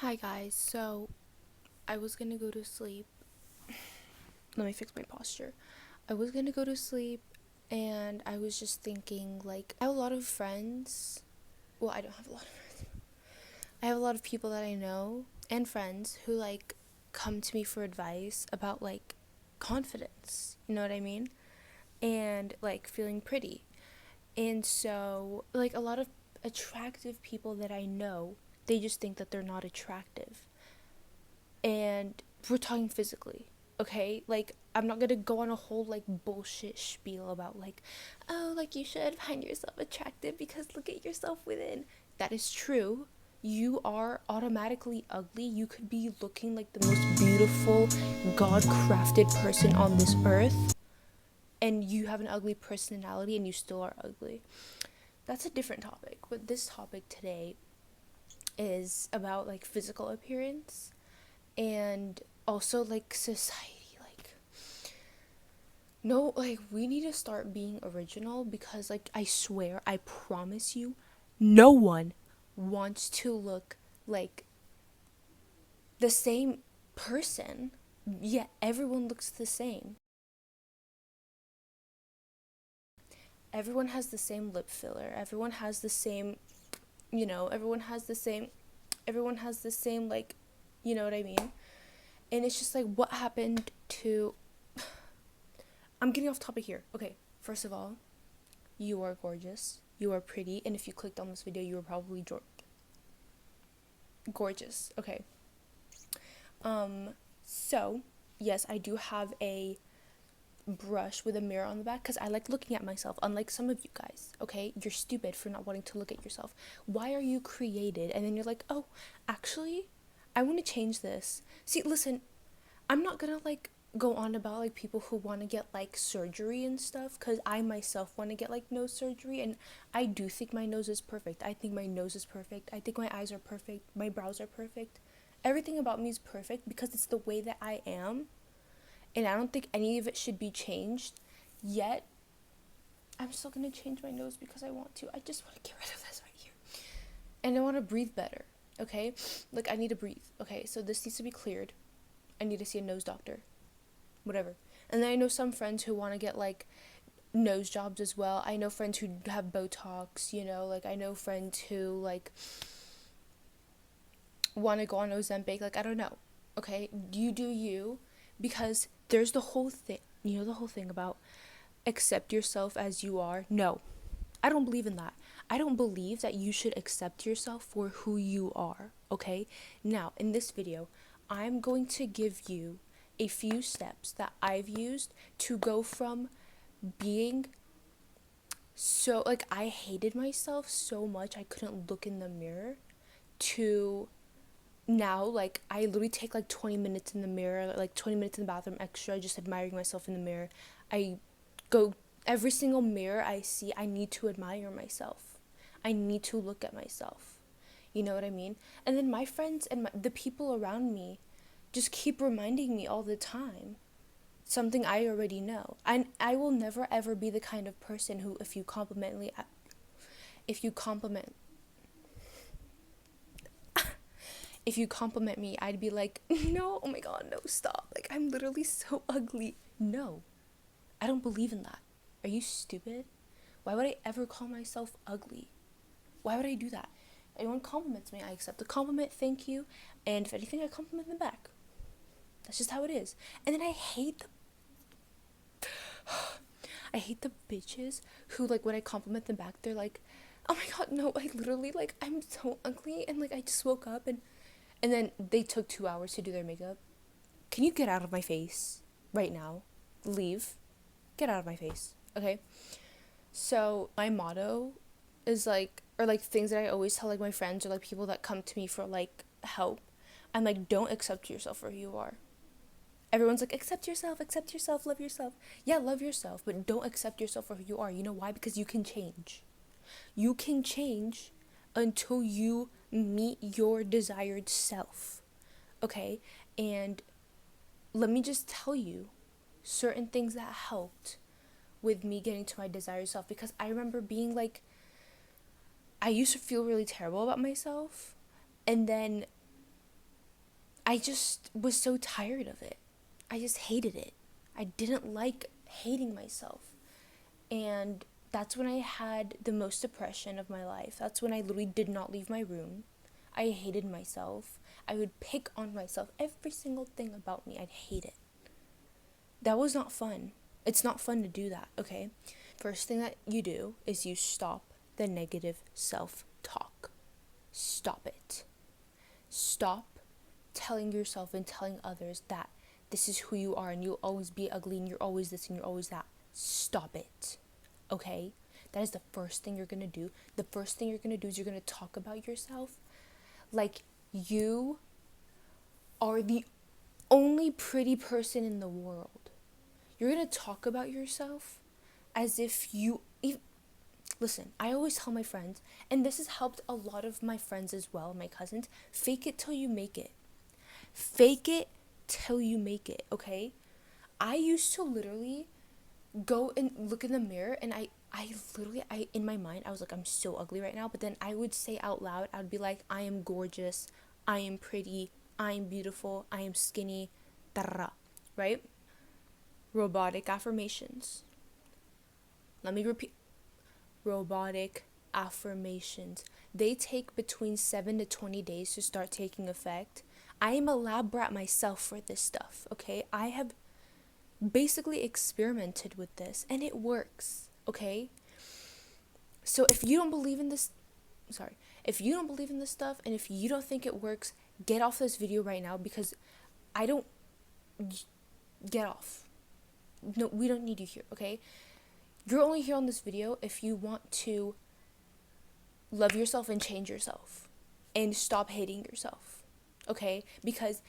Hi guys, so I was gonna go to sleep. Let me fix my posture. I was gonna go to sleep and I was just thinking, like, I have a lot of friends. Well, I don't have a lot of friends. I have a lot of people that I know and friends who, like, come to me for advice about, like, confidence. You know what I mean? And, like, feeling pretty. And so, like, a lot of attractive people that I know, they just think that they're not attractive. And we're talking physically, okay? Like, I'm not gonna go on a whole like bullshit spiel about like, oh, like you should find yourself attractive because look at yourself within. That is true. You are automatically ugly. You could be looking like the most beautiful, God crafted person on this earth, and you have an ugly personality and you still are ugly. That's a different topic. But this topic today is about like physical appearance and also like society. Like, no, like we need to start being original because, like, I swear, I promise you, no one wants to look like the same person, yet everyone looks the same. Everyone has the same lip filler, everyone has the same, everyone has the same, like, you know what I mean? And it's just like, what happened to, I'm getting off topic here. Okay, first of all, you are gorgeous, you are pretty, and if you clicked on this video, you were probably gorgeous. Okay. Um, so, yes, I do have a brush with a mirror on the back because I like looking at myself, unlike some of you guys. Okay, you're stupid for not wanting to look at yourself. Why are you created? And then you're like, oh, actually, I want to change this. See, listen, I'm not gonna like go on about like people who want to get like surgery and stuff because I myself want to get like nose surgery, and I do think my nose is perfect. I think my nose is perfect. I think my eyes are perfect. My brows are perfect. Everything about me is perfect because it's the way that I am, and I don't think any of it should be changed. Yet I'm still gonna change my nose because I want to. I just want to get rid of this right here, and I want to breathe better. Okay, like I need to breathe. Okay, so this needs to be cleared. I need to see a nose doctor, whatever. And then I know some friends who want to get like nose jobs as well. I know friends who have Botox, like I know friends who like want to go on Ozempic. Like, I don't know. Okay, you do you, because there's the whole thing. The whole thing about accept yourself as you are. No, I don't believe in that. I don't believe that you should accept yourself for who you are. Okay, now in this video, I'm going to give you a few steps that I've used to go from being so like I hated myself so much I couldn't look in the mirror to now, like, I literally take like 20 minutes in the mirror, like 20 minutes in the bathroom extra, just admiring myself in the mirror. I go every single mirror I see, I need to admire myself. I need to look at myself. You know what I mean? And then my friends and the people around me just keep reminding me all the time something I already know. I will never ever be the kind of person who, if you compliment if you compliment me, I'd be like, no, oh my god, no, stop. Like, I'm literally so ugly. No, I don't believe in that. Are you stupid? Why would I ever call myself ugly? Why would I do that? Anyone compliments me, I accept the compliment, thank you, and if anything, I compliment them back. That's just how it is. And then I hate the bitches who, like, when I compliment them back, they're like, oh my god, no, I literally, like, I'm so ugly, and, like, I just woke up, and then they took 2 hours to do their makeup. Can you get out of my face right now? Leave. Get out of my face. Okay? So, my motto is like, or like things that I always tell like my friends or like people that come to me for like help. I'm like, don't accept yourself for who you are. Everyone's like, accept yourself, love yourself. Yeah, love yourself, but don't accept yourself for who you are. You know why? Because you can change. You can change until you meet your desired self. Okay? And let me just tell you certain things that helped with me getting to my desired self, because I remember being like, I used to feel really terrible about myself, and then I just was so tired of it. I just hated it. I didn't like hating myself. And that's when I had the most depression of my life. That's when I literally did not leave my room. I hated myself. I would pick on myself. Every single thing about me, I'd hate it. That was not fun. It's not fun to do that, okay? First thing that you do is you stop the negative self-talk. Stop it. Stop telling yourself and telling others that this is who you are and you'll always be ugly and you're always this and you're always that. Stop it. Okay? That is the first thing you're going to do. The first thing you're going to do is you're going to talk about yourself like you are the only pretty person in the world. You're going to talk about yourself as if listen, I always tell my friends, and this has helped a lot of my friends as well, my cousins, fake it till you make it. Fake it till you make it, okay? I used to literally go and look in the mirror and I literally in my mind I was like, I'm so ugly right now, but then I would say out loud, I would be like, I am gorgeous, I am pretty, I am beautiful, I am skinny, right? Robotic affirmations. Let me repeat. Robotic affirmations. They take between 7 to 20 days to start taking effect. I am a lab rat myself for this stuff, okay? I have basically experimented with this and it works, okay? So if you don't believe in this, if you don't believe in this stuff and if you don't think it works, get off this video right now because get off. No, we don't need you here, okay? You're only here on this video if you want to love yourself and change yourself and stop hating yourself, okay? Because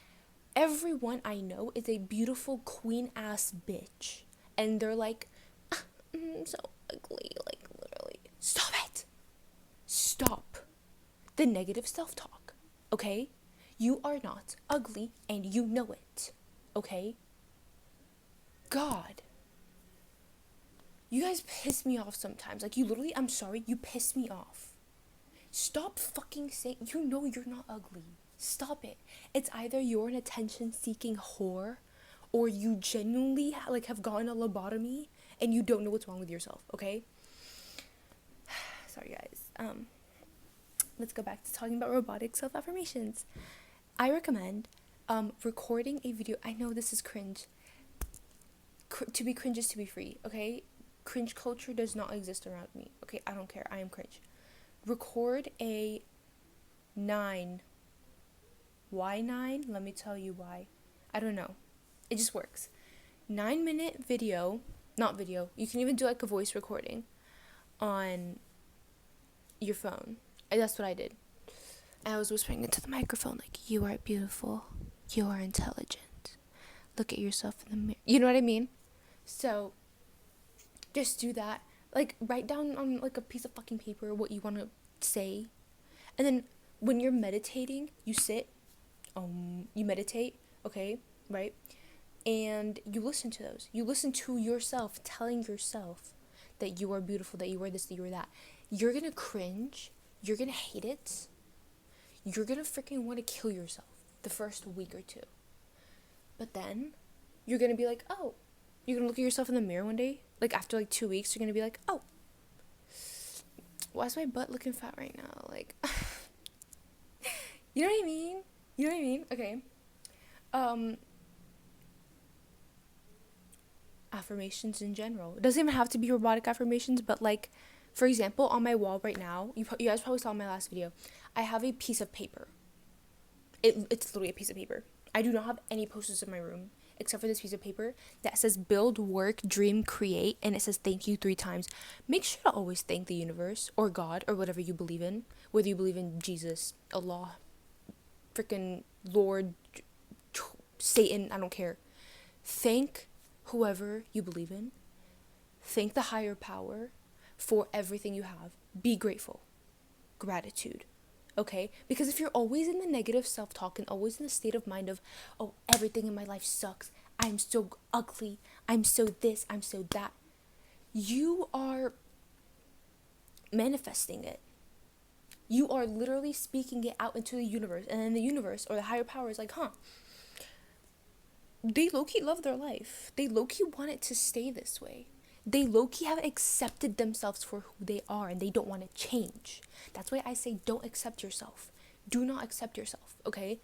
everyone I know is a beautiful queen ass bitch and they're like, I'm so ugly, like literally. Stop it. Stop the negative self-talk, okay? You are not ugly and you know it, okay? God. You guys piss me off sometimes. Like, you literally, I'm sorry, you piss me off. Stop fucking saying, you know you're not ugly. Stop it. It's either you're an attention-seeking whore or you genuinely, have gotten a lobotomy and you don't know what's wrong with yourself, okay? Sorry, guys. Let's go back to talking about robotic self-affirmations. I recommend recording a video. I know this is cringe. To be cringe is to be free, okay? Cringe culture does not exist around me. Okay, I don't care. I am cringe. Record a 9. Why 9? Let me tell you why. I don't know. It just works. 9-minute video. Not video. You can even do like a voice recording on your phone. That's what I did. I was whispering into the microphone like, you are beautiful. You are intelligent. Look at yourself in the mirror. You know what I mean? So just do that. Like, write down on like a piece of fucking paper what you want to say. And then when you're meditating, you sit, you meditate, okay, right? And you listen to those. You listen to yourself telling yourself that you are beautiful, that you are this, that you are that. You're gonna cringe. You're gonna hate it. You're gonna freaking want to kill yourself the first week or two. But then you're gonna be like, oh, you're gonna look at yourself in the mirror one day, like after like 2 weeks, you're gonna be like, oh, why is my butt looking fat right now? Like, you know what I mean? You know what I mean? Okay. Affirmations in general. It doesn't even have to be robotic affirmations, but like, for example, on my wall right now, you guys probably saw in my last video, I have a piece of paper. It's literally a piece of paper. I do not have any posters in my room except for this piece of paper that says build, work, dream, create, and it says thank you 3 times. Make sure to always thank the universe or God or whatever you believe in, whether you believe in Jesus, Allah, freaking Lord, Satan, I don't care. Thank whoever you believe in. Thank the higher power for everything you have. Be grateful. Gratitude. Okay? Because if you're always in the negative self-talk and always in the state of mind of, oh, everything in my life sucks, I'm so ugly, I'm so this, I'm so that, you are manifesting it. You are literally speaking it out into the universe, and then the universe or the higher power is like, they low-key love their life. They low-key want it to stay this way. They low-key have accepted themselves for who they are, and they don't want to change. That's why I say don't accept yourself. Do not accept yourself, okay?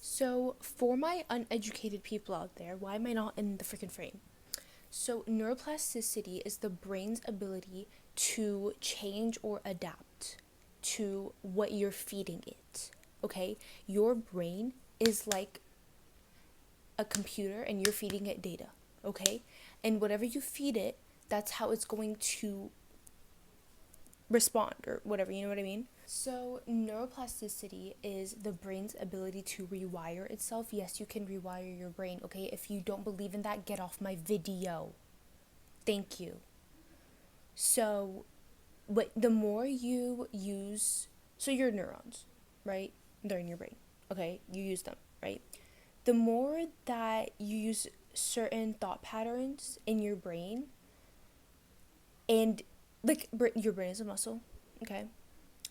So, for my uneducated people out there, why am I not in the freaking frame? So, neuroplasticity is the brain's ability to change or adapt to what you're feeding it, okay? Your brain is like a computer and you're feeding it data, okay? And whatever you feed it, that's how it's going to respond or whatever, you know what I mean? So, neuroplasticity is the brain's ability to rewire itself. Yes, you can rewire your brain, okay? If you don't believe in that, get off my video. Thank you. So, the more you use, so your neurons, right? They're in your brain, okay? You use them, right? The more that you use certain thought patterns in your brain, and like your brain is a muscle, okay?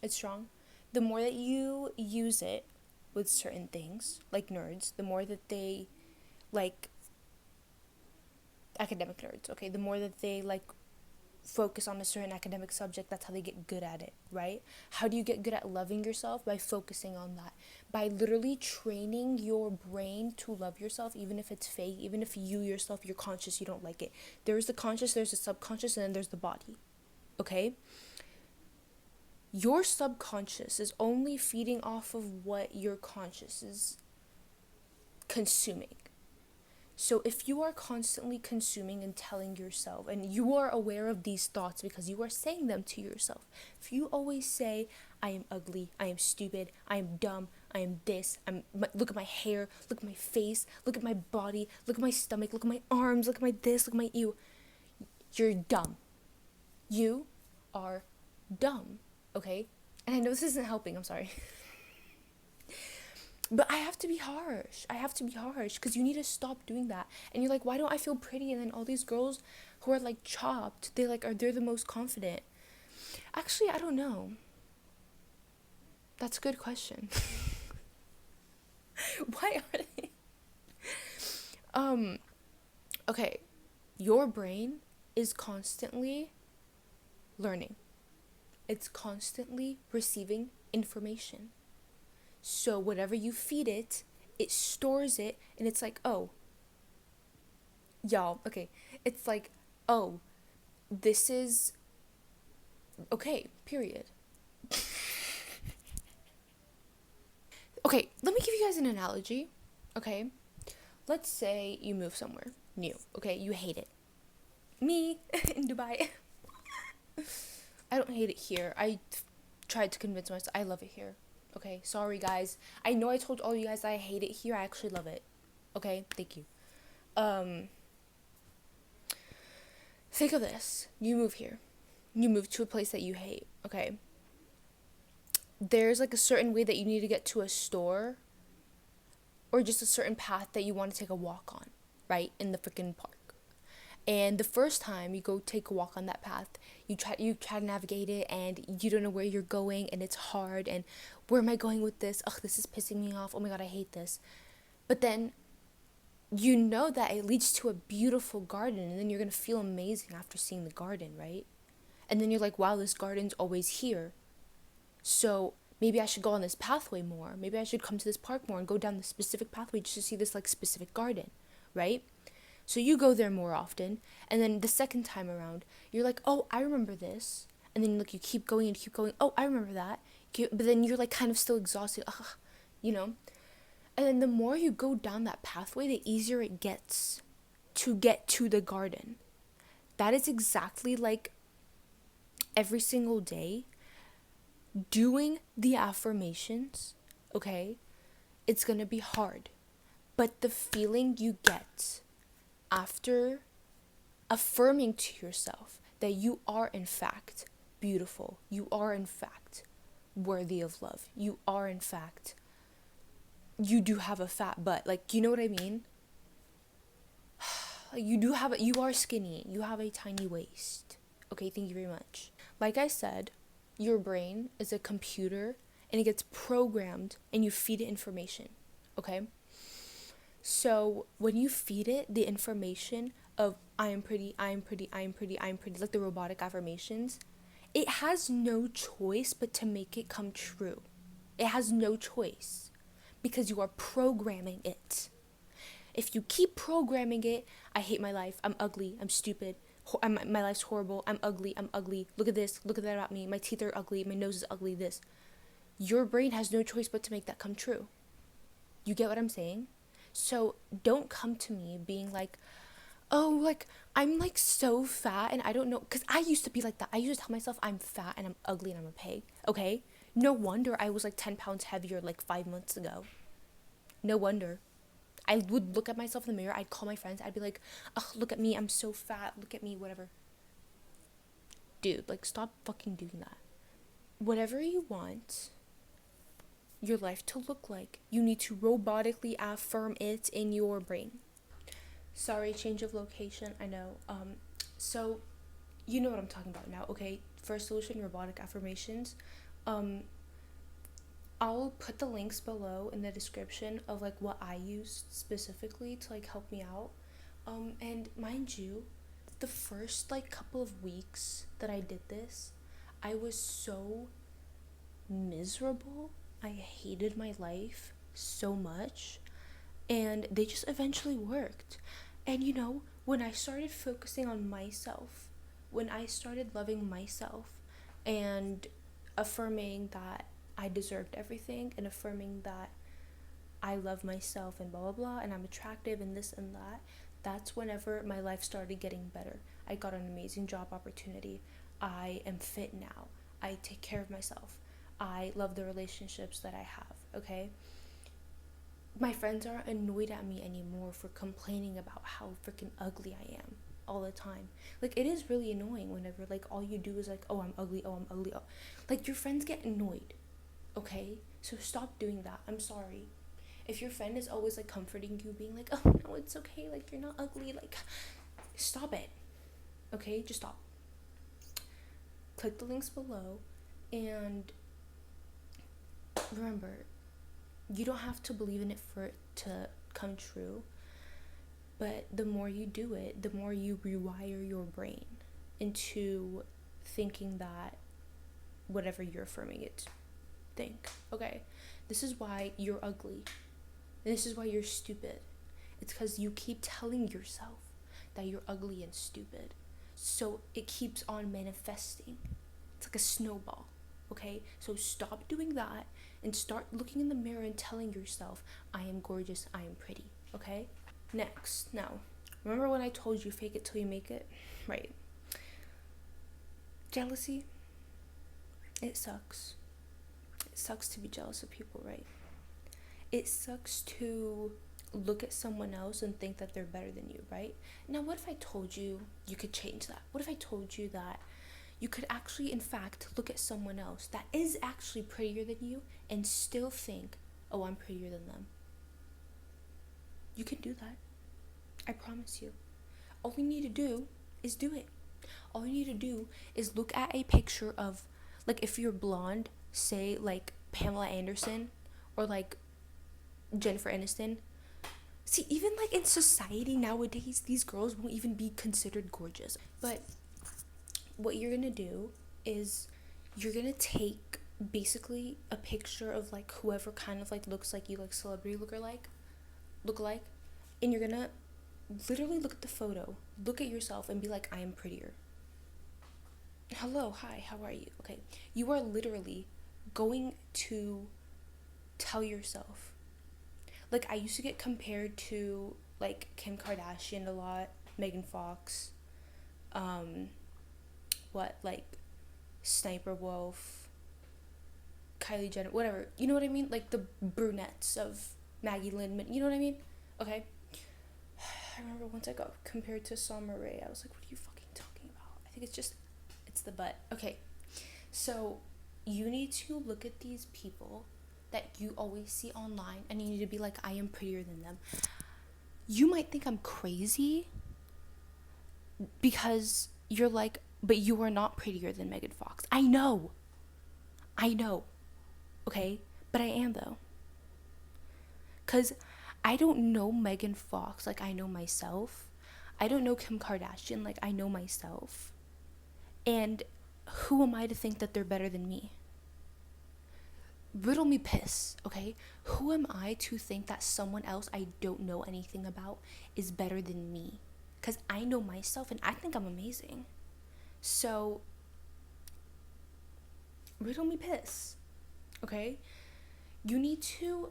It's strong. The more that you use it with certain things, like nerds, the more that they, like, academic nerds, okay? The more that they, like, focus on a certain academic subject, that's how they get good at it, right? How do you get good at loving yourself? By focusing on that. By literally training your brain to love yourself, even if it's fake, even if you yourself, you're conscious, you don't like it. There's the conscious, there's the subconscious, and then there's the body, okay? Your subconscious is only feeding off of what your conscious is consuming. So if you are constantly consuming and telling yourself, and you are aware of these thoughts because you are saying them to yourself, if you always say, I am ugly, I am stupid, I am dumb, I am this, look at my hair, look at my face, look at my body, look at my stomach, look at my arms, look at my this, look at my you, you're dumb. You are dumb. Okay? And I know this isn't helping, I'm sorry. But I have to be harsh. Because you need to stop doing that. And you're like, why don't I feel pretty? And then all these girls who are like chopped, they're the most confident. Actually, I don't know. That's a good question. Why are they? Okay. Your brain is constantly learning. It's constantly receiving information. So whatever you feed it, it stores it, and it's like, oh, y'all, okay. It's like, oh, this is, okay, period. Okay, let me give you guys an analogy, okay? Let's say you move somewhere new, okay? You hate it. Me, in Dubai. I don't hate it here. I tried to convince myself I love it here. Okay, sorry guys. I know I told all you guys I hate it here. I actually love it. Okay, thank you. Think of this. You move here. You move to a place that you hate, okay? There's like a certain way that you need to get to a store, or just a certain path that you want to take a walk on, right? In the freaking park. And the first time you go take a walk on that path, you try to navigate it, and you don't know where you're going, and it's hard, and where am I going with this? Ugh, this is pissing me off. Oh my god, I hate this. But then you know that it leads to a beautiful garden, and then you're gonna feel amazing after seeing the garden, right? And then you're like, wow, this garden's always here. So maybe I should go on this pathway more. Maybe I should come to this park more and go down this specific pathway just to see this like specific garden, right? So you go there more often, and then the second time around, you're like, oh, I remember this. And then like you keep going and keep going, oh, I remember that. But then you're like kind of still exhausted, you know? And then the more you go down that pathway, the easier it gets to get to the garden. That is exactly like every single day doing the affirmations, okay? It's gonna be hard. But the feeling you get after affirming to yourself that you are in fact beautiful, you are in fact worthy of love, you are in fact, you do have a fat butt, like, you know what I mean? You are skinny, you have a tiny waist. Okay, thank you very much. Like I said, your brain is a computer and it gets programmed and you feed it information, okay? So when you feed it the information of I am pretty, I am pretty, I am pretty, I am pretty, like the robotic affirmations, it has no choice but to make it come true. It has no choice because you are programming it. If you keep programming it, I hate my life, I'm ugly, I'm stupid, my life's horrible, I'm ugly, look at this, look at that about me, my teeth are ugly, my nose is ugly, this. Your brain has no choice but to make that come true. You get what I'm saying? So don't come to me being like, oh, like, I'm like so fat and I don't know. Because I used to be like that. I used to tell myself I'm fat and I'm ugly and I'm a pig. Okay? No wonder I was like 10 pounds heavier like 5 months ago. No wonder. I would look at myself in the mirror. I'd call my friends. I'd be like, oh, look at me. I'm so fat. Look at me. Whatever. Dude, like, stop fucking doing that. Whatever you want your life to look like, you need to robotically affirm it in your brain. Sorry, change of location, I know. So you know what I'm talking about now, okay? First solution, robotic affirmations. I'll put the links below in the description of like what I used specifically to like help me out. And mind you, the first like couple of weeks that I did this, I was so miserable. I hated my life so much, and they just eventually worked. And you know, when I started focusing on myself, when I started loving myself and affirming that I deserved everything and affirming that I love myself and blah blah blah and I'm attractive and this and that, that's whenever my life started getting better. I got an amazing job opportunity. I am fit now. I take care of myself. I love the relationships that I have, okay? My friends aren't annoyed at me anymore for complaining about how freaking ugly I am all the time. Like, it is really annoying whenever, like, all you do is, like, oh, I'm ugly, oh, I'm ugly. Oh. Like, your friends get annoyed, okay? So stop doing that. I'm sorry. If your friend is always, like, comforting you, being like, oh, no, it's okay, like, you're not ugly, like, stop it, okay? Just stop. Click the links below, and remember, you don't have to believe in it for it to come true, but the more you do it, the more you rewire your brain into thinking that whatever you're affirming it to think, okay? This is why you're ugly. This is why you're stupid. It's because you keep telling yourself that you're ugly and stupid. So it keeps on manifesting. It's like a snowball, okay? So stop doing that and start looking in the mirror and telling yourself, I am gorgeous, I am pretty, okay? Next, now, remember when I told you fake it till you make it? Right. Jealousy, it sucks. It sucks to be jealous of people, right? It sucks to look at someone else and think that they're better than you, right? Now, what if I told you you could change that? What if I told you that you could actually, in fact, look at someone else that is actually prettier than you and still think, oh, I'm prettier than them? You can do that. I promise you. All you need to do is do it. All you need to do is look at a picture of, like, if you're blonde, say, like, Pamela Anderson or, like, Jennifer Aniston. See, even, like, in society nowadays, these girls won't even be considered gorgeous. But what you're gonna do is you're gonna take basically a picture of, like, whoever kind of, like, looks like you, like, celebrity look alike, and you're gonna literally look at the photo, look at yourself, and be like, I am prettier. Hello, hi, how are you? Okay, you are literally going to tell yourself, like, I used to get compared to, like, Kim Kardashian a lot, Megan Fox, like, Sniper Wolf, Kylie Jenner, whatever, you know what I mean? Like, the brunettes of Maggie Lindman, you know what I mean? Okay. I remember once I got compared to Summer Rae, I was like, what are you fucking talking about? I think it's the butt. Okay, so you need to look at these people that you always see online and you need to be like, I am prettier than them. You might think I'm crazy because you're like, but you are not prettier than Megan Fox. I know. I know, okay? But I am though. Because I don't know Megan Fox like I know myself. I don't know Kim Kardashian like I know myself. And who am I to think that they're better than me? Riddle me piss, okay? Who am I to think that someone else I don't know anything about is better than me? Because I know myself and I think I'm amazing. So, riddle me piss, okay? You need to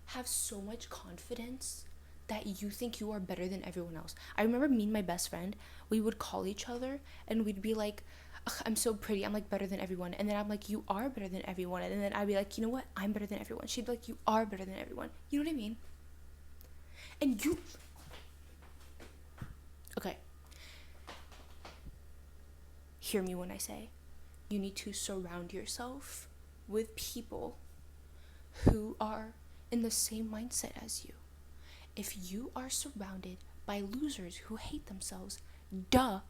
have so much confidence that you think you are better than everyone else. I remember me and my best friend, we would call each other and we'd be like, "Ugh, I'm so pretty, I'm like better than everyone." And then I'm like, "You are better than everyone." And then I'd be like, "You know what? I'm better than everyone." She'd be like, "You are better than everyone." You know what I mean? And you, okay, hear me when I say, you need to surround yourself with people who are in the same mindset as you. If you are surrounded by losers who hate themselves, duh,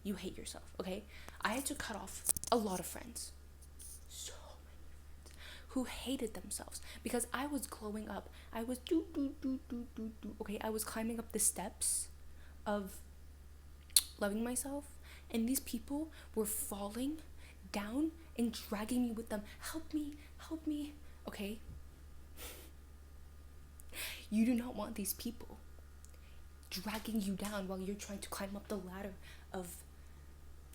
you hate yourself, okay? I had to cut off a lot of friends, so many friends, who hated themselves because I was glowing up. I was okay? I was climbing up the steps of loving myself, and these people were falling down and dragging me with them. Help me, okay? You do not want these people dragging you down while you're trying to climb up the ladder of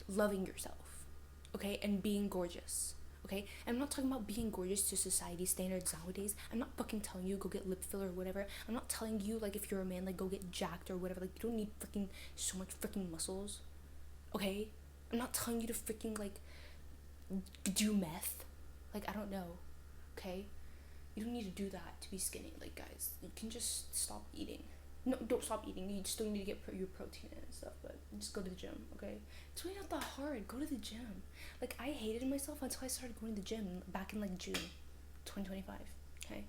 loving yourself, okay, and being gorgeous, okay? And I'm not talking about being gorgeous to society standards nowadays. I'm not fucking telling you go get lip filler or whatever. I'm not telling you like if you're a man like go get jacked or whatever. Like you don't need freaking so much freaking muscles, okay? I'm not telling you to freaking like do meth. Like I don't know, okay? You don't need to do that to be skinny. Like guys, you can just stop eating. No, don't stop eating. You still need to get your protein in and stuff, but just go to the gym, okay? It's really not that hard. Go to the gym. Like I hated myself until I started going to the gym back in like June 2025, okay?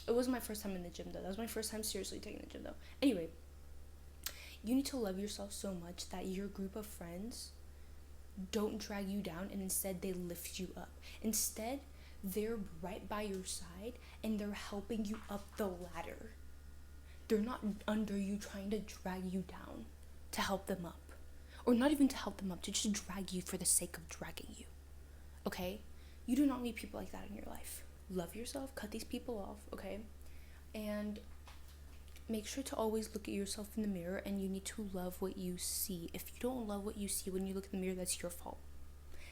It wasn't my first time in the gym though. That was my first time seriously taking the gym though. Anyway, you need to love yourself so much that your group of friends don't drag you down and instead they lift you up. Instead, they're right by your side and they're helping you up the ladder. They're not under you trying to drag you down to help them up. Or not even to help them up, to just drag you for the sake of dragging you. Okay? You do not need people like that in your life. Love yourself, cut these people off, okay? And make sure to always look at yourself in the mirror and you need to love what you see. If you don't love what you see when you look in the mirror, that's your fault.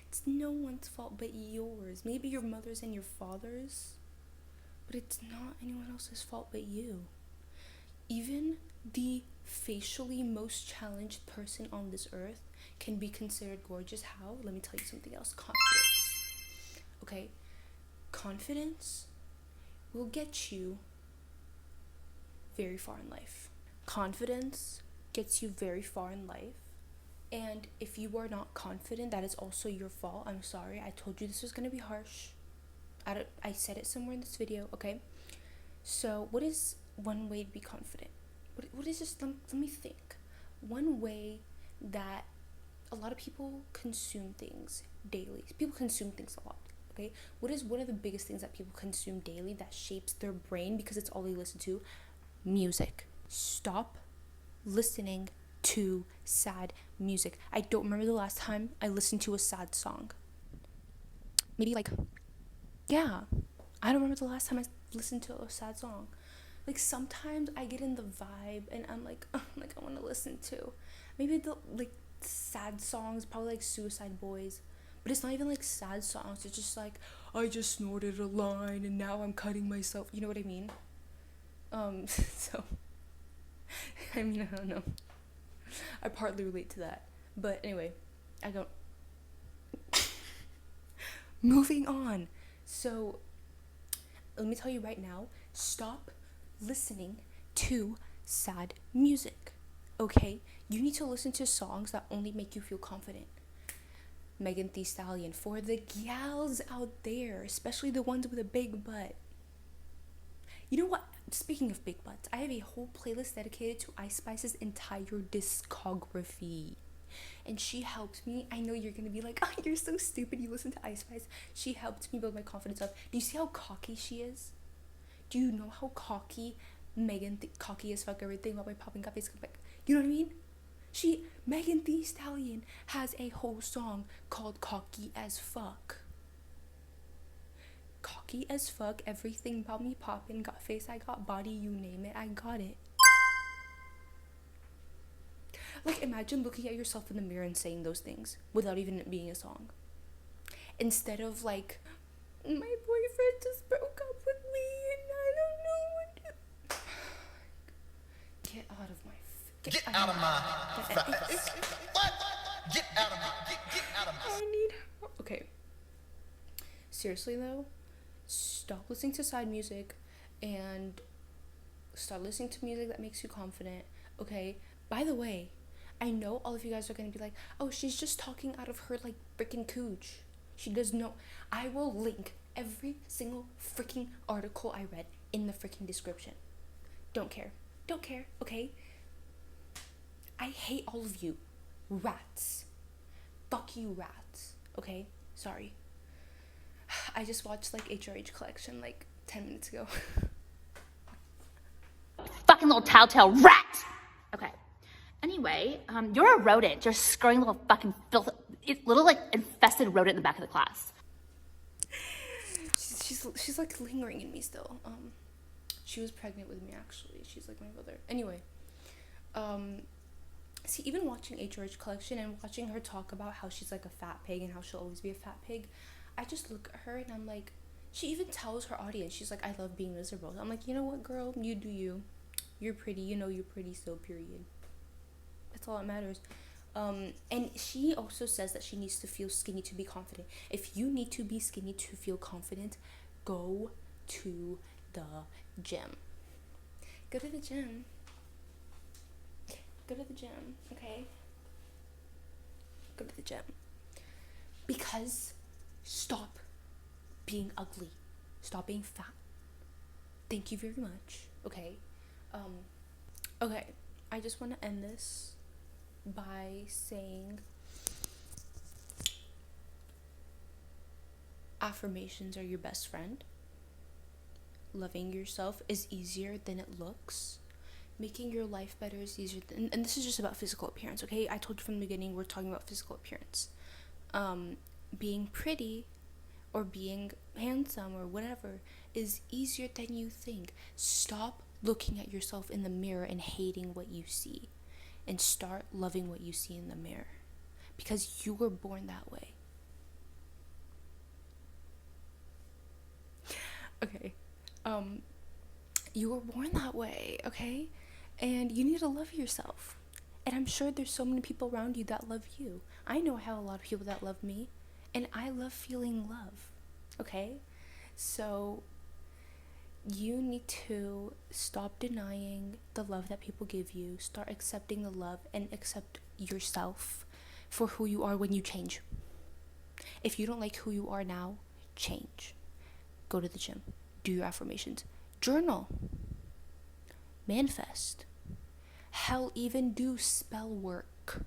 It's no one's fault but yours. Maybe your mother's and your father's, but it's not anyone else's fault but you. Even the facially most challenged person on this earth can be considered gorgeous. How? Let me tell you something else. Confidence. Okay? Confidence will get you very far in life. Confidence gets you very far in life. And if you are not confident, that is also your fault. I'm sorry. I told you this was going to be harsh. I said it somewhere in this video, okay? So, what is one way to be confident? What is just, let me think. One way that a lot of people consume things daily. People consume things a lot, okay? What is one of the biggest things that people consume daily that shapes their brain because it's all they listen to? Music. Stop listening to sad music. I don't remember the last time I listened to a sad song. Maybe like, yeah, I don't remember the last time I listened to a sad song. Like sometimes I get in the vibe and I'm like, oh, like I want to listen to maybe the like sad songs, probably like Suicide Boys, but it's not even like sad songs. It's just like I just snorted a line and now I'm cutting myself. You know what I mean? So I mean I don't know. I partly relate to that, but anyway, I don't. Moving on. So let me tell you right now, stop listening to sad music, okay? You need to listen to songs that only make you feel confident. Megan Thee Stallion, for the gals out there, especially the ones with a big butt. You know what? Speaking of big butts, I have a whole playlist dedicated to Ice Spice's entire discography. and she helped me. I know you're gonna be like, oh, you're so stupid, you listen to Ice Spice. She helped me build my confidence up. Do you see how cocky she is? Do you know how cocky cocky as fuck everything about my popping coffee? Like, you know what I mean? Megan Thee Stallion has a whole song called Cocky as Fuck. Cocky as fuck, everything about me popping, got face, I got body, you name it, I got it. Like, imagine looking at yourself in the mirror and saying those things without even it being a song. Instead of like, my boyfriend just broke up with me and I don't know what to... Get out of my... Get out of my... What? Get out of my... Get out of my... I need... Okay. Seriously though, stop listening to side music and start listening to music that makes you confident, okay? By the way, I know all of you guys are gonna be like, oh, she's just talking out of her like freaking cooch. She does know. I will link every single freaking article I read in the freaking description. Don't care, okay? I hate all of you rats. Fuck you rats, okay? Sorry. I just watched like HRH Collection like 10 minutes ago. Fucking little telltale rat! Okay. Anyway, you're a rodent. You're a scurrying little fucking filth, little like infested rodent in the back of the class. She's like lingering in me still. She was pregnant with me actually. She's like my brother. Anyway, see, even watching HRH Collection and watching her talk about how she's like a fat pig and how she'll always be a fat pig, I just look at her and I'm like, she even tells her audience, she's like, I love being miserable. I'm like, you know what, girl, you do you. You're pretty, you know you're pretty, so period. That's all that matters. And she also says that she needs to feel skinny to be confident. If you need to be skinny to feel confident, go to the gym. Go to the gym. Go to the gym, okay? Go to the gym. Because stop being ugly. Stop being fat. Thank you very much, okay? Okay, I just want to end this by saying affirmations are your best friend. Loving yourself is easier than it looks. Making your life better is easier than, and this is just about physical appearance, okay? I told you from the beginning we're talking about physical appearance. Being pretty or being handsome or whatever is easier than you think. Stop looking at yourself in the mirror and hating what you see, and start loving what you see in the mirror, because you were born that way. Okay, you were born that way, okay? And you need to love yourself. And I'm sure there's so many people around you that love you. I know I have a lot of people that love me, and I love feeling love, okay? So you need to stop denying the love that people give you. Start accepting the love and accept yourself for who you are when you change. If you don't like who you are now, change. Go to the gym. Do your affirmations. Journal. Manifest. Hell, even do spell work.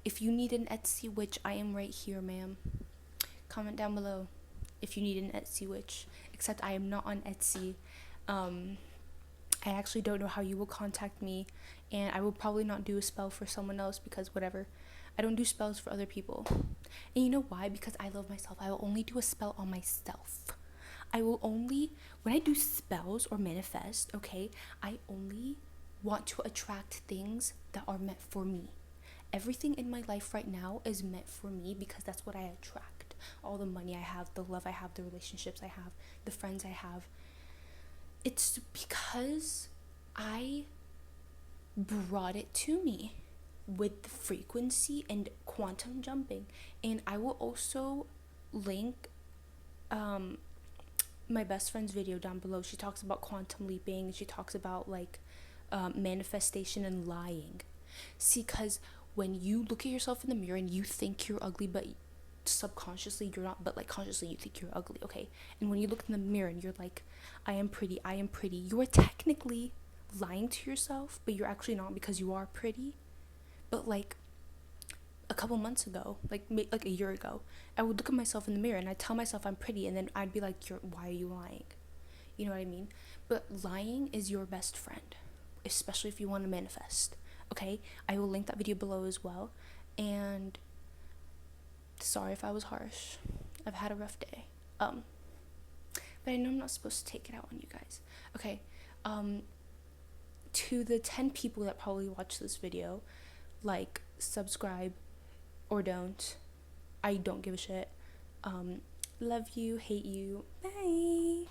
If you need an Etsy witch, I am right here, ma'am. Comment down below if you need an Etsy witch. Except I am not on Etsy. I actually don't know how you will contact me, and I will probably not do a spell for someone else because whatever. I don't do spells for other people. And you know why? Because I love myself. I will only do a spell on myself. When I do spells or manifest, okay, I only want to attract things that are meant for me. Everything in my life right now is meant for me because that's what I attract. All the money I have, the love I have, the relationships I have, the friends I have. It's because I brought it to me with the frequency and quantum jumping. And I will also link my best friend's video down below. She talks about quantum leaping. She talks about like manifestation and lying. See, because when you look at yourself in the mirror and you think you're ugly, but subconsciously you're not, but like consciously you think you're ugly, okay? And when you look in the mirror and you're like, I am pretty, you are technically lying to yourself, but you're actually not, because you are pretty. But like a couple months ago, like a year ago, I would look at myself in the mirror and I'd tell myself I'm pretty, and then I'd be like, why are you lying? You know what I mean? But lying is your best friend, especially if you want to manifest. Okay? I will link that video below as well. And sorry if I was harsh. I've had a rough day. But I know I'm not supposed to take it out on you guys. Okay. To the 10 people that probably watch this video, like, subscribe, or don't. I don't give a shit. Love you, hate you. Bye.